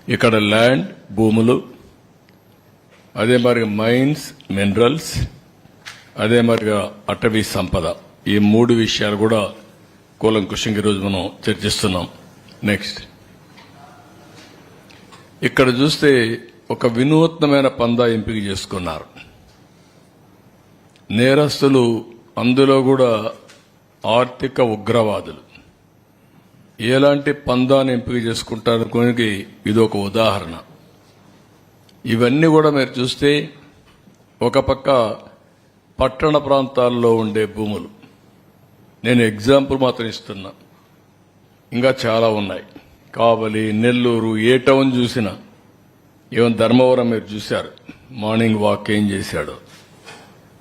ఇక్కడ ల్యాండ్ భూములు, అదే మరి మైన్స్ మినరల్స్, అదే మరిగా అటవీ సంపద, ఈ మూడు విషయాలు కూడా కూలంకుషంగా ఈరోజు మనం చర్చిస్తున్నాం. నెక్స్ట్ ఇక్కడ చూస్తే ఒక వినూత్నమైన పందా ఎంపిక చేసుకున్నారు నేరస్తులు, అందులో కూడా ఆర్థిక ఉగ్రవాదులు. ఎలాంటి పందాన్ని ఎంపిక చేసుకుంటారనుకోనికి ఇది ఒక ఉదాహరణ. ఇవన్నీ కూడా మీరు చూస్తే ఒక పక్క పట్టణ ప్రాంతాల్లో ఉండే భూములు, నేను ఎగ్జాంపుల్ మాత్రం ఇస్తున్నా, ఇంకా చాలా ఉన్నాయి. కావలి, నెల్లూరు, ఏ టౌన్ చూసినా, ఈవెన్ ధర్మవరం మీరు చూశారు మార్నింగ్ వాక్ ఏం చేశాడు.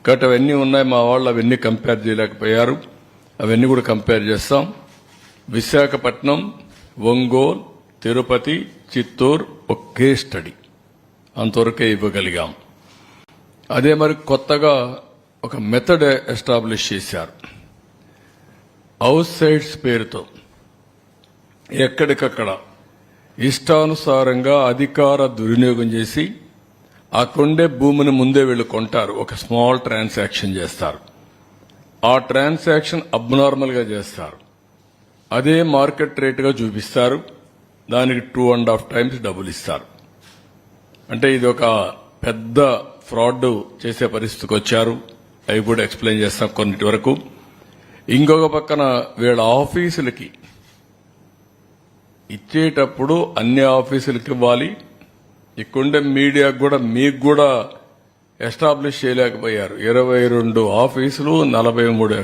కాబట్టి అవన్నీ ఉన్నాయి. మా వాళ్ళు అవన్నీ కంపేర్ చేయలేకపోయారు, అవన్నీ కూడా కంపేర్ చేస్తాం. విశాఖపట్నం, ఒంగోలు, తిరుపతి, చిత్తూరు ఒకే స్టడీ, అంతవరకే ఇవ్వగలిగాం. అదే మరి కొత్తగా ఒక మెథడ్ ఎస్టాబ్లిష్ చేశారు. హౌస్ సైట్స్ పేరుతో ఎక్కడికక్కడ ఇష్టానుసారంగా అధికార దుర్వినియోగం చేసి ఆ కొండే భూమిని ముందే వీళ్ళు కొంటారు. ఒక స్మాల్ ట్రాన్సాక్షన్ చేస్తారు. ఆ ట్రాన్సాక్షన్ అబ్నార్మల్ గా చేస్తారు. అదే మార్కెట్ రేటుగా చూపిస్తారు. దానికి 2.5 times డబ్బులు ఇస్తారు. అంటే ఇది ఒక పెద్ద ఫ్రాడ్ చేసే పరిస్థితికి వచ్చారు. అవి కూడా ఎక్స్ప్లెయిన్ చేస్తాం కొన్నిటి వరకు. ఇంకొక పక్కన వీళ్ళ ఆఫీసులకి ఇచ్చేటప్పుడు అన్ని ఆఫీసులకి ఇవ్వాలి. ఇక్కడుండే మీడియాకు కూడా మీకు కూడా ఎస్టాబ్లిష్ చేయలేకపోయారు. 22 ఆఫీసులు, 41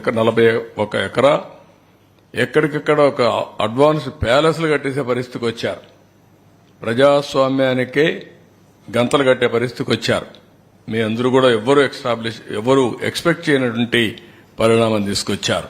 ఎకరా, ఎక్కడికక్కడ ఒక అడ్వాన్స్ ప్యాలెస్లు కట్టేసే పరిస్థితికి వచ్చారు. ప్రజాస్వామ్యానికే గంతలు కట్టే పరిస్థితికి వచ్చారు. మీ అందరూ కూడా ఎవరు ఎక్స్పెక్ట్ చేయనటువంటి పరిణామం తీసుకొచ్చారు.